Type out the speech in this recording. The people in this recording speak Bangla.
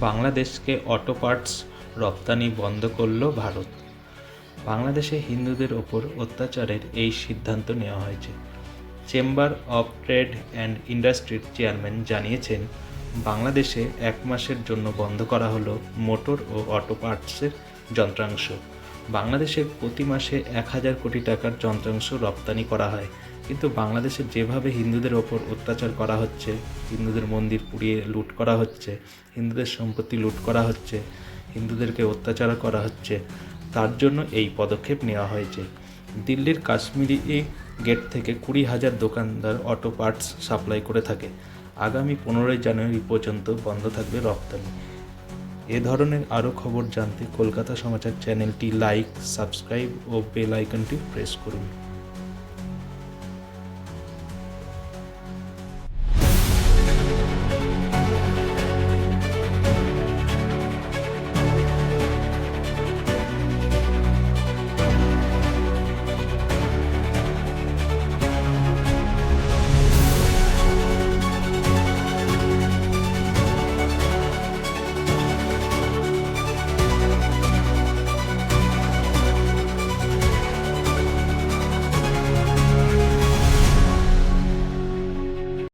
বাংলাদেশকে অটো পার্টস রপ্তানি বন্ধ করল ভারত। বাংলাদেশে হিন্দুদের ওপর অত্যাচারের এই সিদ্ধান্ত নেওয়া হয়েছে। চেম্বার অব ট্রেড অ্যান্ড ইন্ডাস্ট্রির চেয়ারম্যান জানিয়েছেন, বাংলাদেশে 1 মাসের জন্য বন্ধ করা হলো মোটর ও অটো পার্টসের যন্ত্রাংশ। বাংলাদেশে প্রতি মাসে 1000 কোটি টাকার যন্ত্রাংশ রপ্তানি করা হয়, কিন্তু বাংলাদেশে যেভাবে হিন্দুদের ওপর অত্যাচার করা হচ্ছে, হিন্দুদের মন্দির পুড়িয়ে লুট করা হচ্ছে, হিন্দুদের সম্পত্তি লুট করা হচ্ছে, হিন্দুদেরকে অত্যাচার করা হচ্ছে, তার জন্য এই পদক্ষেপ নেওয়া হয়েছে। দিল্লির কাশ্মীরি গেট থেকে 20,000 দোকানদার অটো পার্টস সাপ্লাই করে থাকে। আগামী 15 জানুয়ারি পর্যন্ত বন্ধ থাকবে রপ্তানি। এ ধরনের আরও খবর জানতে কলকাতা সমাচার চ্যানেলটি লাইক, সাবস্ক্রাইব ও বেল আইকনটি প্রেস করুন।